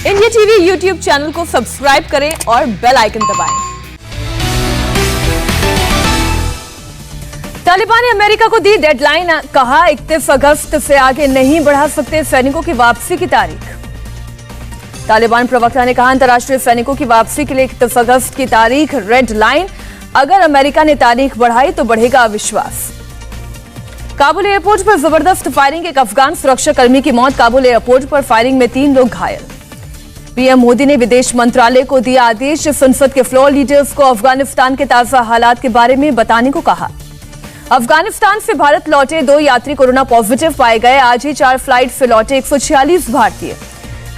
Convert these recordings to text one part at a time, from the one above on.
India TV YouTube channel को subscribe करें और बेल आइकन दबाएं। तालिबान ने अमेरिका को दी डेडलाइन, कहा 31 अगस्त से आगे नहीं बढ़ा सकते सैनिकों की वापसी की तारीख। तालिबान प्रवक्ता ने कहा अंतर्राष्ट्रीय सैनिकों की वापसी के लिए 31 अगस्त की तारीख रेड लाइन, अगर अमेरिका ने तारीख बढ़ाई तो बढ़ेगा अविश्वास। काबुल एयरपोर्ट पर जबरदस्त फायरिंग, एक अफगान सुरक्षाकर्मी की मौत। काबुल एयरपोर्ट पर फायरिंग में 3 लोग घायल। पीएम मोदी ने विदेश मंत्रालय को दिया आदेश, संसद के फ्लोर लीडर्स को अफगानिस्तान के ताजा हालात के बारे में बताने को कहा। अफगानिस्तान से भारत लौटे 2 यात्री कोरोना पॉजिटिव पाए गए। आज ही 4 फ्लाइट से लौटे 146 भारतीय।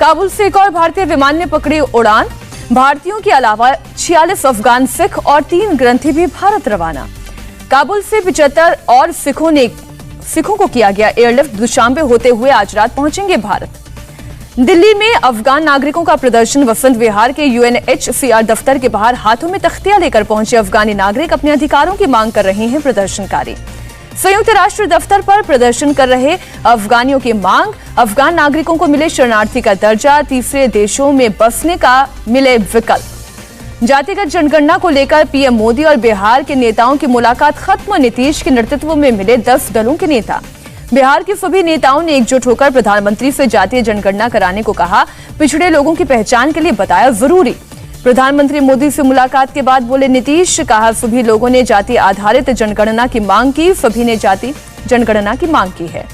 काबुल से एक और भारतीय विमान ने पकड़ी उड़ान। भारतीयों के अलावा 46 अफगान सिख और 3 ग्रंथी भी भारत रवाना। काबुल से 75 और सिखों को किया गया एयरलिफ्ट। दुशांबे होते हुए आज रात पहुंचेंगे भारत। दिल्ली में अफगान नागरिकों का प्रदर्शन। वसंत विहार के यूएनएचसीआर दफ्तर के बाहर हाथों में तख्तियां लेकर पहुंचे अफगानी नागरिक अपने अधिकारों की मांग कर रहे हैं। प्रदर्शनकारी संयुक्त राष्ट्र दफ्तर पर प्रदर्शन कर रहे अफगानियों की मांग, अफगान नागरिकों को मिले शरणार्थी का दर्जा, तीसरे देशों में बसने का मिले विकल्प। जातिगत जनगणना को लेकर पीएम मोदी और बिहार के नेताओं की मुलाकात खत्म। नीतीश के नेतृत्व में मिले 10 दलों के नेता। बिहार के सभी नेताओं ने एकजुट होकर प्रधानमंत्री से जातीय जनगणना कराने को कहा। पिछड़े लोगों की पहचान के लिए बताया जरूरी। प्रधानमंत्री मोदी से मुलाकात के बाद बोले नीतीश, कहा सभी लोगों ने जाति आधारित जनगणना की मांग की, सभी ने जाति जनगणना की मांग की है।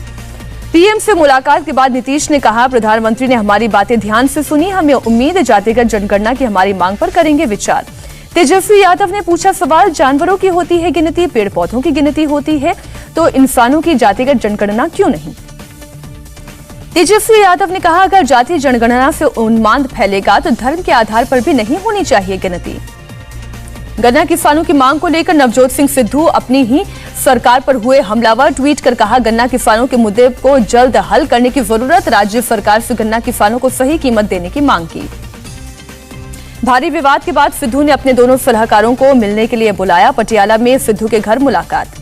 पीएम से मुलाकात के बाद नीतीश ने कहा प्रधानमंत्री ने हमारी बातें ध्यान से सुनी, हमें उम्मीद है जातिगत जनगणना की हमारी मांग पर करेंगे विचार। तेजस्वी यादव ने पूछा सवाल, जानवरों की होती है गिनती, पेड़ पौधों की गिनती होती है तो इंसानों की जातिगत जनगणना क्यों नहीं? तेजस्वी यादव ने कहा अगर जाति जनगणना से उन्माद फैलेगा तो धर्म के आधार पर भी नहीं होनी चाहिए गिनती। गन्ना किसानों की मांग को लेकर नवजोत सिंह सिद्धू अपनी ही सरकार पर हुए हमलावर। ट्वीट कर कहा गन्ना किसानों के मुद्दे को जल्द हल करने की जरूरत, राज्य सरकार से गन्ना किसानों को सही कीमत देने की मांग की। भारी विवाद के बाद सिद्धू ने अपने दोनों सलाहकारों को मिलने के लिए बुलाया। पटियाला में सिद्धू के घर मुलाकात।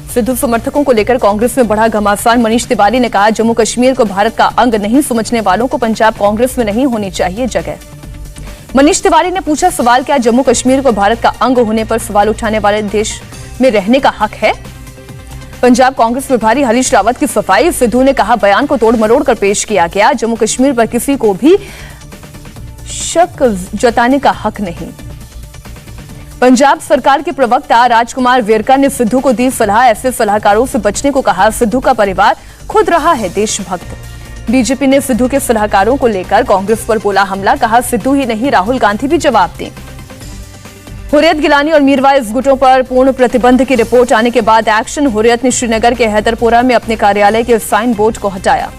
सिद्धू समर्थकों को लेकर कांग्रेस में बढ़ा घमासान। मनीष तिवारी ने कहा जम्मू कश्मीर को भारत का अंग नहीं समझने वालों को पंजाब कांग्रेस में नहीं होनी चाहिए जगह। मनीष तिवारी ने पूछा सवाल, क्या जम्मू कश्मीर को भारत का अंग होने पर सवाल उठाने वाले देश में रहने का हक है? पंजाब कांग्रेस प्रभारी हरीश रावत की सफाई। सिद्धू ने कहा बयान को तोड़ मरोड़ कर पेश किया गया, जम्मू कश्मीर पर किसी को भी शक जताने का हक नहीं। पंजाब सरकार के प्रवक्ता राजकुमार वेरका ने सिद्धू को दी सलाह, ऐसे सलाहकारों से बचने को कहा। सिद्धू का परिवार खुद रहा है देशभक्त। बीजेपी ने सिद्धू के सलाहकारों को लेकर कांग्रेस पर बोला हमला, कहा सिद्धू ही नहीं राहुल गांधी भी जवाब दें। हुर्रियत गिलानी और मीरवाइज गुटों पर पूर्ण प्रतिबंध की रिपोर्ट आने के बाद एक्शन। हुर्रियत ने श्रीनगर के हैदरपुरा में अपने कार्यालय के साइन बोर्ड को हटाया।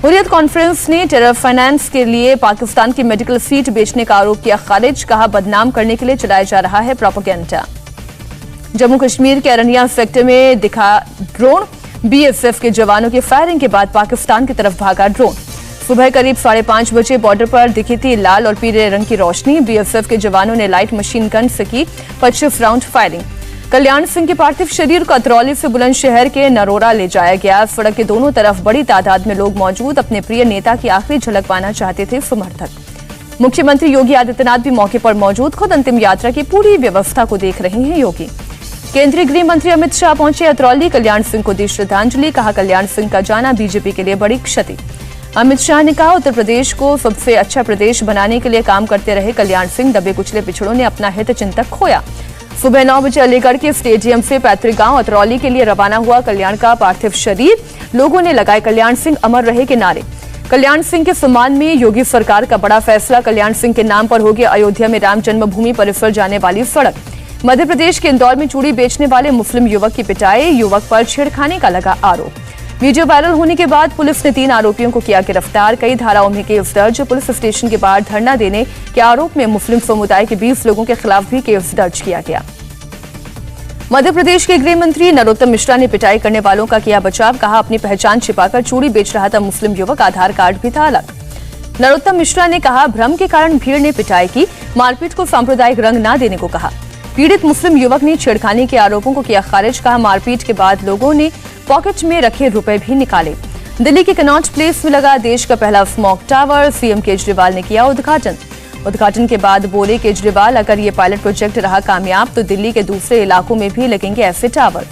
हुर्रियत कॉन्फ्रेंस ने टेरर फाइनेंस के लिए पाकिस्तान की मेडिकल सीट बेचने का आरोप किया खारिज, कहा बदनाम करने के लिए चलाया जा रहा है प्रोपेगेंडा। जम्मू कश्मीर के अरनिया सेक्टर में दिखा ड्रोन, बीएसएफ के जवानों की फायरिंग के बाद पाकिस्तान की तरफ भागा ड्रोन। सुबह करीब 5:30 बजे बॉर्डर पर दिखी थी लाल और पीले रंग की रोशनी। बीएसएफ के जवानों ने लाइट मशीन गन से की 25 राउंड फायरिंग। कल्याण सिंह के पार्थिव शरीर को अतरौली से बुलंदशहर के नरोरा ले जाया गया। सड़क के दोनों तरफ बड़ी तादाद में लोग मौजूद, अपने प्रिय नेता की आखिरी झलक पाना चाहते थे समर्थक। मुख्यमंत्री योगी आदित्यनाथ भी मौके पर मौजूद, खुद अंतिम यात्रा की पूरी व्यवस्था को देख रहे हैं योगी। केंद्रीय गृह मंत्री अमित शाह पहुंचे अतरौली, कल्याण सिंह को दी श्रद्धांजलि, कहा कल्याण सिंह का जाना बीजेपी के लिए बड़ी क्षति। अमित शाह ने कहा उत्तर प्रदेश को सबसे अच्छा प्रदेश बनाने के लिए काम करते रहे कल्याण सिंह, दबे कुचले पिछड़ों ने अपना हित चिंतक खोया। सुबह 9 बजे अलीगढ़ के स्टेडियम से पैतृक गांव अतरौली के लिए रवाना हुआ कल्याण का पार्थिव शरीर। लोगों ने लगाए कल्याण सिंह अमर रहे के नारे। कल्याण सिंह के सम्मान में योगी सरकार का बड़ा फैसला, कल्याण सिंह के नाम पर होगी अयोध्या में राम जन्मभूमि परिसर जाने वाली सड़क। मध्य प्रदेश के इंदौर में चूड़ी बेचने वाले मुस्लिम युवक की पिटाई, युवक पर छेड़खानी का लगा आरोप। वीडियो वायरल होने के बाद पुलिस ने 3 आरोपियों को किया गिरफ्तार। कई धाराओं में केस दर्ज। पुलिस स्टेशन के बाहर धरना देने के आरोप में मुस्लिम समुदाय के 20 लोगों के खिलाफ भी केस दर्ज किया गया। मध्य प्रदेश के गृह मंत्री नरोत्तम मिश्रा ने पिटाई करने वालों का किया बचाव, कहा अपनी पहचान छिपाकर चूड़ी बेच रहा था मुस्लिम युवक, आधार कार्ड भी था अलग। नरोत्तम मिश्रा ने कहा भ्रम के कारण भीड़ ने पिटाई की, मारपीट को सांप्रदायिक रंग न देने को कहा। पीड़ित मुस्लिम युवक ने छेड़खानी के आरोपों को किया खारिज, कहा मारपीट के बाद लोगों ने पॉकेट में रखे रुपए भी निकाले। दिल्ली के कनॉट प्लेस में लगा देश का पहला स्मॉग टावर, सीएम केजरीवाल ने किया उद्घाटन के बाद बोले केजरीवाल, अगर ये पायलट प्रोजेक्ट रहा कामयाब तो दिल्ली के दूसरे इलाकों में भी लगेंगे ऐसे टावर।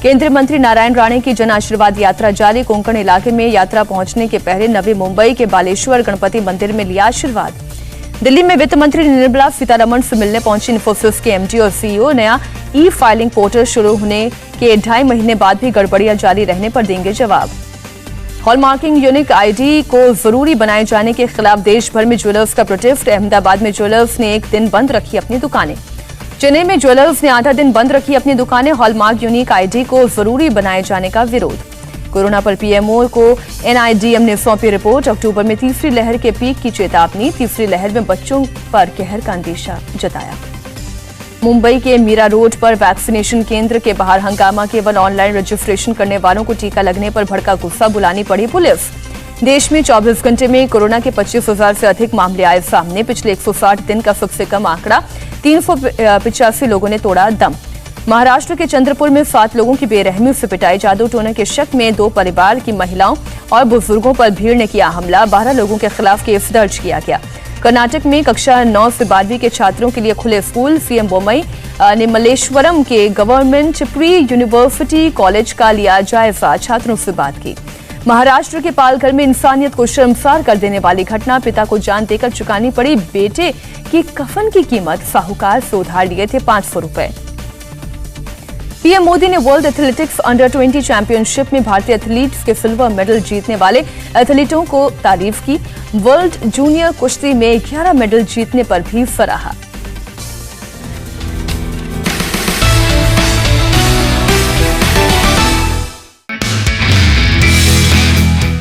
केंद्रीय मंत्री नारायण राणे की जन आशीर्वाद यात्रा जारी, कोंकण इलाके में यात्रा पहुंचने के पहले नवी मुंबई के बालेश्वर गणपति मंदिर में लिया आशीर्वाद। दिल्ली में वित्त मंत्री निर्मला सीतारमण से मिलने पहुंची इन्फोसिस के एमडी और सीईओ। नया ई फाइलिंग पोर्टल शुरू होने के 2.5 महीने बाद भी गड़बड़ियां जारी रहने पर देंगे जवाब। हॉलमार्किंग यूनिक आईडी को जरूरी बनाए जाने के खिलाफ देश भर में ज्वेलर्स का प्रोटेस्ट। अहमदाबाद में ज्वेलर्स ने 1 दिन बंद रखी अपनी दुकानें। चेन्नई में ज्वेलर्स ने आधा दिन बंद रखी अपनी दुकानें। हॉलमार्क यूनिक आईडी को जरूरी बनाए जाने का विरोध। कोरोना पर पीएमओ को एनआईडीएम ने सौंपी रिपोर्ट। अक्टूबर में तीसरी लहर के पीक की चेतावनी। तीसरी लहर में बच्चों पर कहर का अंदेशा जताया। मुंबई के मीरा रोड पर वैक्सीनेशन केंद्र के बाहर हंगामा। केवल ऑनलाइन रजिस्ट्रेशन करने वालों को टीका लगने पर भड़का गुस्सा, बुलानी पड़ी पुलिस। देश में 24 घंटे में कोरोना के 25,000 से अधिक मामले आए सामने। पिछले 160 दिन का सबसे कम आंकड़ा। 385 लोगों ने तोड़ा दम। महाराष्ट्र के चंद्रपुर में 7 लोगों की बेरहमी से पिटाई। जादू टोना के शक में 2 परिवार की महिलाओं और बुजुर्गों पर भीड़ ने किया हमला। 12 लोगों के खिलाफ केस दर्ज किया गया। कर्नाटक में कक्षा 9 से 12वीं के छात्रों के लिए खुले स्कूल। सीएम बोम्मई ने मल्लेश्वरम के गवर्नमेंट प्री यूनिवर्सिटी कॉलेज का लिया जायजा, छात्रों से बात की। महाराष्ट्र के पालघर में इंसानियत को शर्मसार कर देने वाली घटना। पिता को जान देकर चुकानी पड़ी बेटे की कफन की कीमत। साहूकार से उधार लिए थे 500 रुपए। पीएम मोदी ने वर्ल्ड एथलेटिक्स अंडर 20 चैंपियनशिप में भारतीय एथलीट्स के सिल्वर मेडल जीतने वाले एथलीटों को तारीफ की। वर्ल्ड जूनियर कुश्ती में 11 मेडल जीतने पर भी सराहा।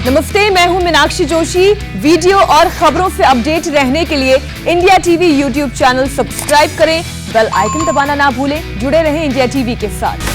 नमस्ते, मैं हूं मीनाक्षी जोशी। वीडियो और खबरों से अपडेट रहने के लिए India TV YouTube channel subscribe करें, बेल आइकन दबाना ना भूलें। जुड़े रहें इंडिया टीवी के साथ।